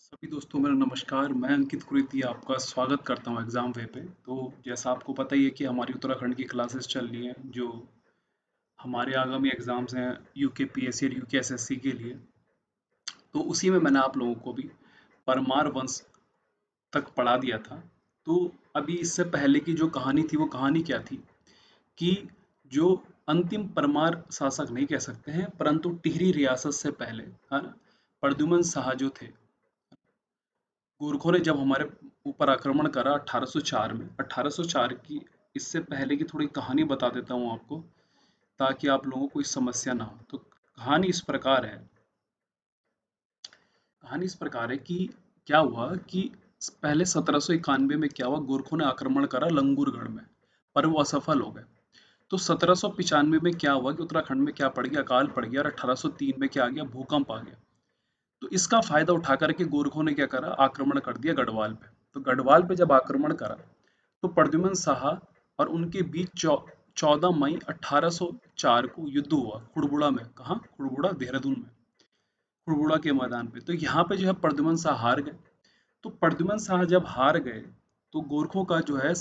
सभी दोस्तों मेरा नमस्कार। मैं अंकित कुरीति आपका स्वागत करता हूं एग्ज़ाम वे पे। तो जैसा आपको पता ही है कि हमारी उत्तराखंड की क्लासेस चल रही हैं जो हमारे आगामी एग्ज़ाम्स हैं यूके पीएससी और यूके एसएससी के लिए। तो उसी में मैंने आप लोगों को भी परमार वंश तक पढ़ा दिया था। तो अभी इससे पहले की जो कहानी थी वो कहानी क्या थी कि जो अंतिम परमार शासक नहीं कह सकते हैं परंतु टिहरी रियासत से पहले, है ना, प्रद्युमन शाह जो थे, गोरखों ने जब हमारे ऊपर आक्रमण करा 1804 में। 1804 की इससे पहले की थोड़ी कहानी बता देता हूँ आपको ताकि आप लोगों को कोई समस्या ना हो। तो कहानी इस प्रकार है कि क्या हुआ कि पहले 1791 में क्या हुआ, गोरखों ने आक्रमण करा लंगूरगढ़ में, पर वो असफल हो गए। तो 1795 में क्या हुआ कि उत्तराखंड में क्या पड़ गया, अकाल पड़ गया और 1803 में क्या आ गया, भूकंप आ गया। तो इसका फायदा उठा करके गोरखों ने क्या करा, आक्रमण कर दिया गढ़वाल पे। तो गढ़वाल पे जब आक्रमण करा तो प्रद्युमन शाह और उनके बीच 14 मई 1804 को युद्ध हुआ खुड़बुड़ा में। कहाँ? खुड़बुड़ा, देहरादून में, खुड़बुड़ा के मैदान पे। तो यहाँ पे जो है प्रद्युमन शाह हार गए। तो प्रद्युमन शाह जब हार गए तो गोरखों का जो है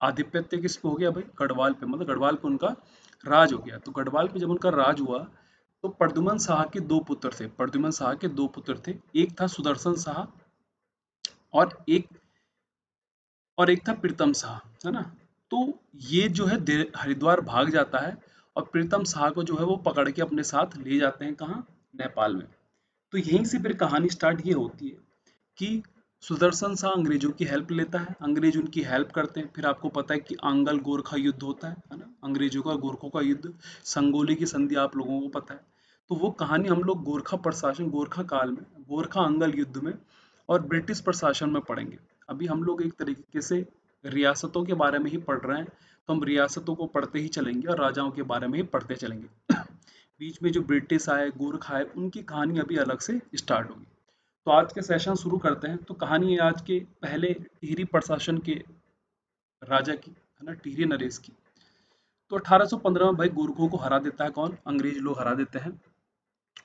आधिपत्य किस पे हो गया भाई, गढ़वाल पे। मतलब गढ़वाल पे उनका राज हो गया। तो गढ़वाल पे जब उनका राज हुआ तो प्रद्युमन शाह के दो पुत्र थे। प्रद्युमन शाह के दो पुत्र थे, एक था सुदर्शन शाह और एक था प्रीतम शाह, है ना। तो ये जो है हरिद्वार भाग जाता है और प्रीतम शाह को जो है वो पकड़ के अपने साथ ले जाते हैं। कहाँ? नेपाल में। तो यहीं से फिर कहानी स्टार्ट ये होती है कि सुदर्शन शाह अंग्रेजों की हेल्प लेता है, अंग्रेज उनकी हेल्प करते हैं। फिर आपको पता है कि आंगल गोरखा युद्ध होता है ना, अंग्रेजों का गोरखों का युद्ध, संगोली की संधि आप लोगों को पता है। तो वो कहानी हम लोग गोरखा प्रशासन, गोरखा काल में, गोरखा अंगल युद्ध में और ब्रिटिश प्रशासन में पढ़ेंगे। अभी हम लोग एक तरीके से रियासतों के बारे में ही पढ़ रहे हैं, तो हम रियासतों को पढ़ते ही चलेंगे और राजाओं के बारे में ही पढ़ते चलेंगे। बीच में जो ब्रिटिश आए, गोरखा आए, उनकी कहानी अभी अलग से स्टार्ट होगी। तो आज के सेशन शुरू करते हैं। तो कहानी है आज के पहले टिहरी प्रशासन के राजा की, है ना, टिहरी नरेश की। तो 1815 में भाई गोरखों को हरा देता है कौन? अंग्रेज लोग हरा देते हैं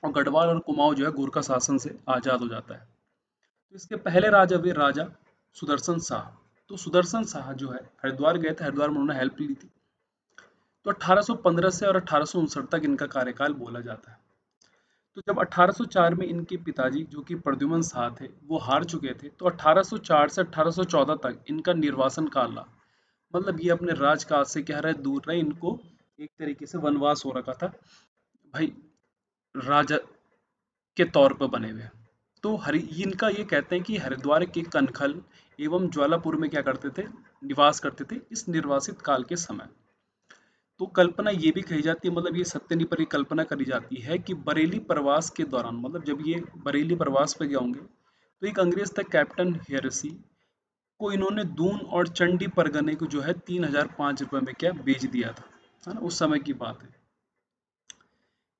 और गढ़वाल और कुमाऊं जो है गोरखा शासन से आजाद हो जाता है। तो इसके पहले राजा वे राजा सुदर्शन शाह। तो सुदर्शन शाह जो है हरिद्वार गए थे, हरिद्वार में उन्होंने हेल्प ली थी। तो 1815 से और 1859 तक इनका कार्यकाल बोला जाता है। तो जब 1804 में इनके पिताजी जो कि प्रद्युमन शाह थे वो हार चुके थे, तो 1804 से 1814 तक इनका निर्वासन काल रहा। मतलब ये अपने राजकाज से क्या रहे, दूर रहे। इनको एक तरीके से वनवास हो रखा था भाई, राजा के तौर पर बने हुए। तो हरि इनका ये कहते हैं कि हरिद्वार के कनखल एवं ज्वालापुर में क्या करते थे, निवास करते थे इस निर्वासित काल के समय। तो कल्पना ये भी कही जाती है, मतलब ये सत्य नहीं पर ये कल्पना करी जाती है कि बरेली प्रवास के दौरान, मतलब जब ये बरेली प्रवास पे गए होंगे तो एक अंग्रेज था कैप्टन हेयरसी, को इन्होंने दून और चंडी परगने को जो है 3005 रुपये में क्या बेच दिया था, है ना, उस समय की बात है।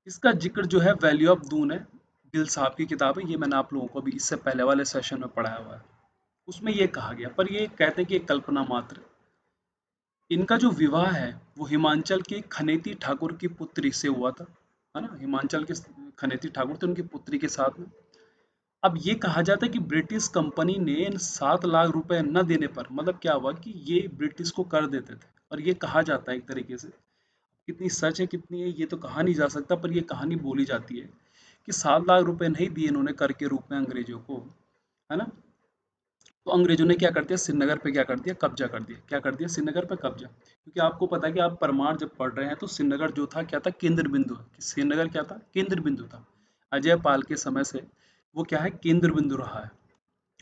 इसका जिक्र जो है वैल्यू ऑफ दून है, गिल साहब की किताब है, ये मैंने आप लोगों को भी इससे पहले वाले सेशन में पढ़ाया हुआ है। उसमें ये कहा गया, पर ये कहते हैं कि एक कल्पना मात्र। इनका जो विवाह है वो हिमाचल के खनेती ठाकुर की पुत्री से हुआ था, है ना, हिमाचल के खनेती ठाकुर थे, उनकी पुत्री के साथ में। अब ये कहा जाता है कि ब्रिटिश कंपनी ने 7 लाख रुपए न देने पर, मतलब क्या हुआ कि ये ब्रिटिश को कर देते थे। और ये कहा जाता है एक तरीके से, कितनी सच है कितनी है ये तो कहा नहीं जा सकता, पर ये कहानी बोली जाती है कि 7 लाख रुपए नहीं दिए इन्होंने कर के रूप में अंग्रेजों को, है ना। तो अंग्रेजों ने क्या कर दिया, श्रीनगर पे क्या कर दिया, कब्जा कर दिया। क्या कर दिया? श्रीनगर पे कब्जा। क्योंकि आपको पता है कि आप परमार जब पढ़ रहे हैं तो श्रीनगर जो था क्या था, केंद्र बिंदु। श्रीनगर क्या था? केंद्र बिंदु था। अजय पाल के समय से वो क्या है, केंद्र बिंदु रहा है।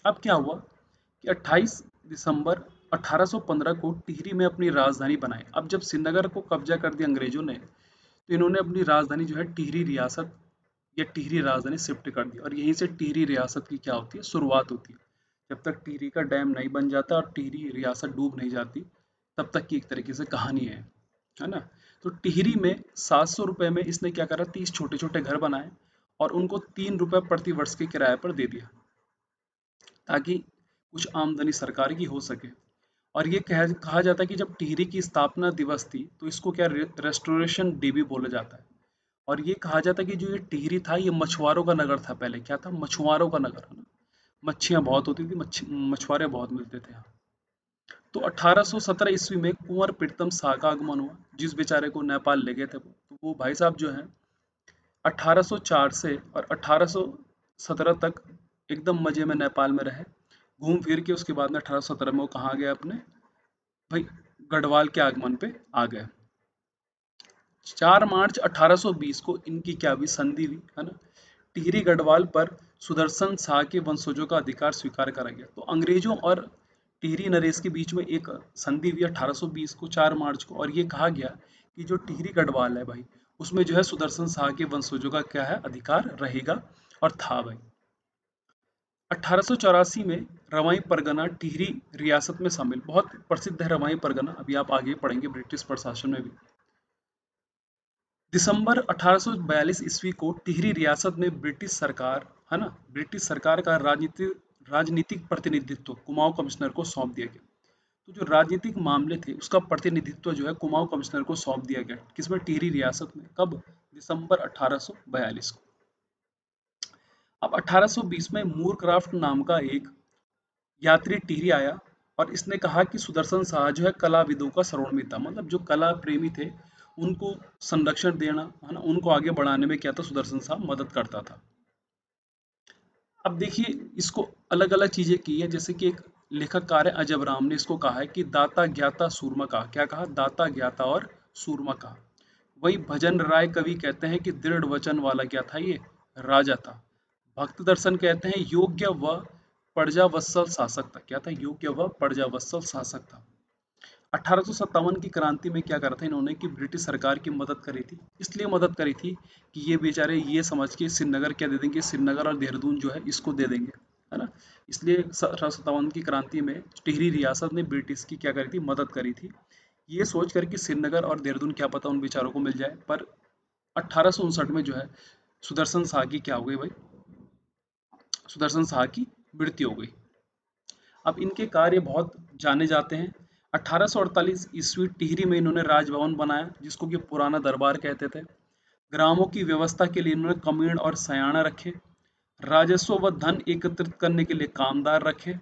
अब क्या हुआ कि 28 दिसंबर 1815 को टिहरी में अपनी राजधानी बनाई। अब जब श्रीनगर को कब्जा कर दिया अंग्रेजों ने तो इन्होंने अपनी राजधानी जो है टिहरी रियासत या टिहरी राजधानी शिफ्ट कर दी। और यहीं से टिहरी रियासत की क्या होती है, शुरुआत होती है। जब तक टिहरी का डैम नहीं बन जाता और टिहरी रियासत डूब नहीं जाती तब तक की एक तरीके से कहानी है ना। तो टिहरी में 700 रुपये में इसने क्या करा, 30 छोटे छोटे घर बनाए और उनको 3 रुपये प्रति वर्ष के किराए पर दे दिया ताकि कुछ आमदनी सरकार की हो सके। और ये कहा जाता है कि जब टिहरी की स्थापना दिवस थी तो इसको क्या, रेस्टोरेशन डे भी बोला जाता है। और ये कहा जाता है कि जो ये टिहरी था ये मछुआरों का नगर था, पहले क्या था, मछुआरों का नगर, है ना। मच्छियाँ बहुत होती थी, मछुआरे बहुत मिलते थे यहाँ। तो 1817 ईस्वी में कुंवर प्रीतम शाह का आगमन हुआ, जिस बेचारे को नेपाल ले गए थे वो। तो वो भाई साहब जो हैं 1804 से और 1817 तक एकदम मजे में नेपाल में रहे, घूम फिर के उसके बाद में 1817 में वो कहाँ गए अपने भाई गढ़वाल के आगमन पे आ गए। 4 मार्च 1820 को इनकी क्या हुई, संधि हुई, है ना। टिहरी गढ़वाल पर सुदर्शन शाह के वंशजों का अधिकार स्वीकार करा गया। तो अंग्रेजों और टिहरी नरेश के बीच में एक संधि हुई 1820 को 4 मार्च को, और ये कहा गया कि जो टिहरी गढ़वाल है भाई, उसमें जो है सुदर्शन शाह के वंशजों का क्या है, अधिकार रहेगा, और था भाई। 1884 में रवाई परगना टिहरी रियासत में शामिल, बहुत प्रसिद्ध है रवाई परगना, अभी आप आगे पढ़ेंगे ब्रिटिश प्रशासन में भी। दिसंबर 1842 ईस्वी को टिहरी रियासत में ब्रिटिश सरकार, है ना, ब्रिटिश सरकार का राजनीतिक प्रतिनिधित्व कुमाऊं कमिश्नर को सौंप दिया गया। तो जो राजनीतिक मामले थे उसका प्रतिनिधित्व जो है कुमाऊं कमिश्नर को सौंप दिया गया, किसमें, टिहरी रियासत में, कब, दिसंबर 1842 को। अब 1820 में मूरक्राफ्ट नाम का एक यात्री टिहरी आया, और इसने कहा कि सुदर्शन शाह जो है कलाविदों का सर्वणमित था, मतलब जो कला प्रेमी थे उनको संरक्षण देना, है ना, उनको आगे बढ़ाने में क्या था, सुदर्शन शाह मदद करता था। अब देखिए इसको अलग अलग चीजें की है, जैसे कि एक लेखककार है अजब राम ने इसको कहा है कि दाता ज्ञाता सूरमा का, क्या कहा, दाता ज्ञाता और सूरमा का। वही भजन राय कवि कहते हैं कि दृढ़ वचन वाला क्या था, ये राजा था। भक्त दर्शन कहते हैं योग्य व प्रजावत्सल शासक था, क्या था, योग्य व प्रजावत्सल शासक था। 1857 की क्रांति में क्या करा था इन्होंने कि ब्रिटिश सरकार की मदद करी थी, इसलिए मदद करी थी कि ये बेचारे ये समझ के श्रीनगर क्या दे देंगे, श्रीनगर और देहरादून जो है इसको दे देंगे, है ना। इसलिए 1857 की क्रांति में टिहरी रियासत ने ब्रिटिश की क्या करी थी, मदद करी थी, ये सोच कर कि श्रीनगर और देहरादून क्या पता उन बेचारों को मिल जाए। पर 1859 में जो है सुदर्शन शाह की क्या हो गई भाई, सुदर्शन शाह की मृत्यु हो गई। अब इनके कार्य बहुत जाने जाते हैं। 1848 ईस्वी टिहरी में इन्होंने राजभवन बनाया, जिसको कि पुराना दरबार कहते थे। ग्रामों की व्यवस्था के लिए इन्होंने कमीण और सयाना रखे। राजस्व व धन एकत्रित करने के लिए कामदार रखे।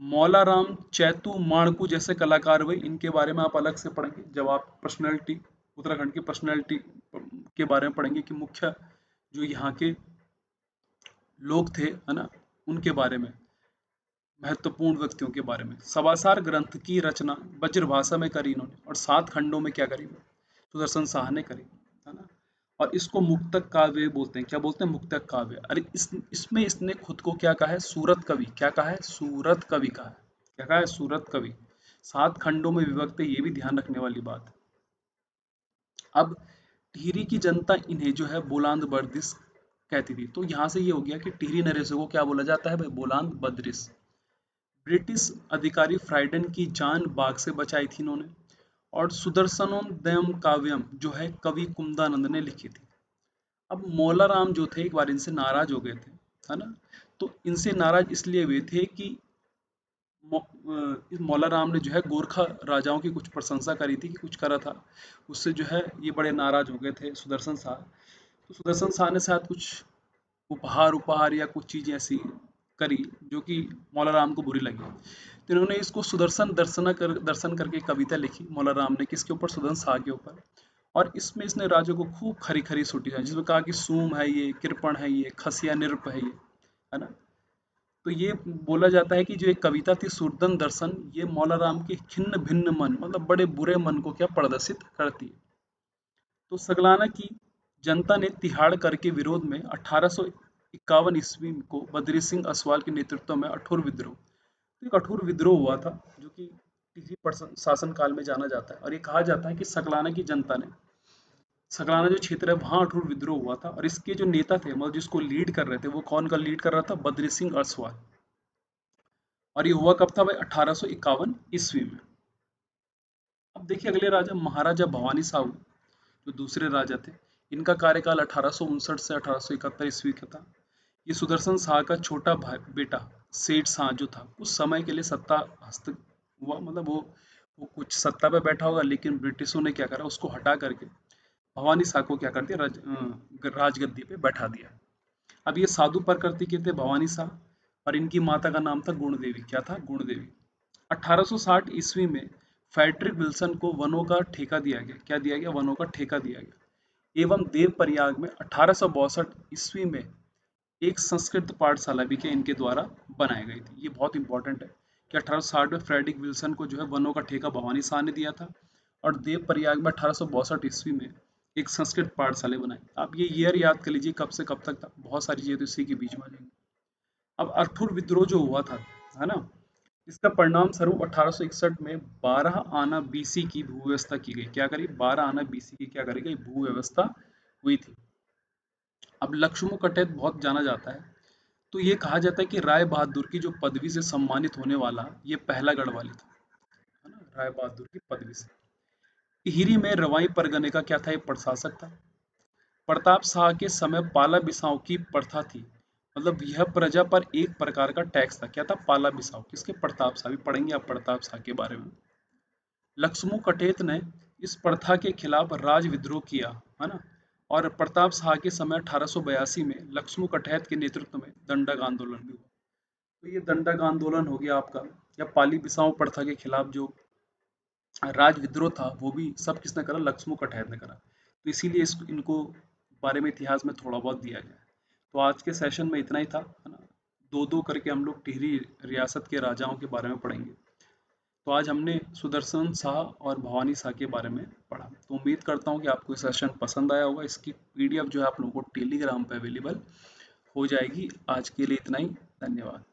मौलाराम चैतू माणकू जैसे कलाकार हुए, इनके बारे में आप अलग से पढ़ेंगे जब आप पर्सनैलिटी, उत्तराखंड की पर्सनैलिटी के बारे में पढ़ेंगे कि मुख्य जो यहाँ के लोग थे, है ना, उनके बारे में, महत्वपूर्ण व्यक्तियों के बारे में। सवासार ग्रंथ की रचना ब्रजभाषा में करी इन्होंने, और 7 खंडों में क्या करी, सुदर्शन शाह ने करी, है ना। और इसको मुक्तक काव्य बोलते हैं, क्या बोलते हैं, मुक्तक काव्य। अरे इसमें इसने खुद को क्या कहा है, सूरत कवि, क्या कहा है, सूरत कवि कहा है, क्या कहा है, सूरत कवि। 7 खंडों में विभक्त है, ये भी ध्यान रखने वाली बात है। अब टिहरी की जनता इन्हें जो है बोलांद बर्दिश कहती थी। तो यहाँ से ये हो गया कि टिहरी नरेशों को क्या बोला जाता है भाई, बोलांद बद्रिश। ब्रिटिश अधिकारी फ्राइडन की जान बाघ से बचाई थी इन्होंने। और सुदर्शनोदयम काव्यम जो है कवि कुमुदानंद ने लिखी थी। अब मौला राम जो थे एक बार इनसे नाराज हो गए थे, है ना। तो इनसे नाराज इसलिए हुए थे कि इस मौला राम ने जो है गोरखा राजाओं की कुछ प्रशंसा करी थी, कि कुछ करा था, उससे जो है ये बड़े नाराज हो गए थे सुदर्शन शाह। तो सुदर्शन शाह ने शायद कुछ उपहार उपहार या कुछ चीज़ ऐसी करी जो कि मौला राम को बुरी लगी। तो इन्होंने इसको सुदर्शन दर्शन करके कविता लिखी मौला राम ने, किसके ऊपर, सुदर्शन शाह के ऊपर। और इसमें इसने राजों को खूब खरी खरी सूटी है, जिसमें कहा कि सूम है ये, कृपण है ये, खसिया निरप है ये, है ना। तो ये बोला जाता है कि जो एक कविता थी सुरदन दर्शन, ये मौला राम के खिन्न भिन्न मन, मतलब बड़े बुरे मन को क्या प्रदर्शित करती है। तो सगलाना की जनता ने तिहाड़ कर के विरोध में 1851 ईस्वी को बद्री सिंह असवाल के नेतृत्व में कठोर विद्रोह, तो एक कठोर विद्रोह हुआ था, जो कि टिहरी शासन काल में जाना जाता है। और ये कहा जाता है कि सकलाना की जनता ने, सकलाना जो क्षेत्र है वहां कठोर विद्रोह हुआ था, और इसके जो नेता थे, मतलब जिसको लीड कर रहे थे, वो कौन का लीड कर रहा था, बद्री सिंह असवाल। और ये हुआ कब था भाई, 1851 ईस्वी में। अब देखिए अगले राजा महाराजा भवानी साहू, जो दूसरे राजा थे, इनका कार्यकाल 1859 से 1871 ईस्वी का था। ये सुदर्शन शाह का छोटा भाई बेटा सेठ शाह जो था, उस समय के लिए सत्ता हस्त हुआ, मतलब वो कुछ सत्ता पे बैठा होगा, लेकिन ब्रिटिशों ने क्या करा, उसको हटा करके भवानी शाह को क्या कर दिया, राजगद्दी पे बैठा दिया। अब ये साधु प्रकृति के थे भवानी शाह, और इनकी माता का नाम था गुण देवी। क्या था? गुण देवी। 1860 ईस्वी में फ्रेडरिक विल्सन को वनों का ठेका दिया गया। क्या दिया गया? वनों का ठेका दिया गया। एवं देवप्रयाग में 1862 ईस्वी में एक संस्कृत पाठशाला भी क्या इनके द्वारा बनाई गई थी। ये बहुत इंपॉर्टेंट है कि 1860 में फ्रेडरिक विल्सन को जो है वनों का ठेका भवानी शाह ने दिया था और देवप्रयाग में 1862 ईस्वी में एक संस्कृत पाठशाला बनाई। आप ये ईयर याद कर लीजिए कब से कब तक था, बहुत सारी चीजें तो इसी के बीच में आ जाएंगी। अब अरथुर विद्रोह जो हुआ था, है ना, इसका परिणाम स्वरूप 1861 में 12 आना बीसी की भूव्यवस्था की गई। क्या करी? 12 आना बीसी की क्या करी गई? भूव्यवस्था हुई थी। अब लक्ष्मण कटेत बहुत जाना जाता है, तो ये कहा जाता है कि राय बहादुर की जो पदवी से सम्मानित होने वाला ये पहला गढ़वाली था, है ना, राय बहादुर की पदवी से। टिहरी में रवाई परगने का क्या था? ये प्रशासक था। प्रताप शाह के समय पाला बिसाऊ की प्रथा थी, मतलब यह प्रजा पर एक प्रकार का टैक्स था। क्या था? पाला बिसाऊ। किसके? प्रताप शाह। भी पढ़ेंगे आप प्रताप शाह के बारे में। लक्ष्मू कटेत ने इस प्रथा के खिलाफ राज विद्रोह किया, है ना, और प्रताप शाह के समय 1882 में लक्ष्मू कटेत के नेतृत्व में दंडक आंदोलन भी हुआ। तो ये दंडक आंदोलन हो गया आपका, या पाली बिसाऊ प्रथा के खिलाफ जो राज विद्रोह था वो भी सब किसने करा? लक्ष्मू कटैत ने करा। तो इसीलिए इनको बारे में इतिहास में थोड़ा बहुत दिया गया है। तो आज के सेशन में इतना ही था, है ना। दो दो करके हम लोग टिहरी रियासत के राजाओं के बारे में पढ़ेंगे। तो आज हमने सुदर्शन शाह और भवानी शाह के बारे में पढ़ा। तो उम्मीद करता हूँ कि आपको ये सेशन पसंद आया होगा। इसकी पीडीएफ जो है आप लोगों को टेलीग्राम पे अवेलेबल हो जाएगी। आज के लिए इतना ही। धन्यवाद।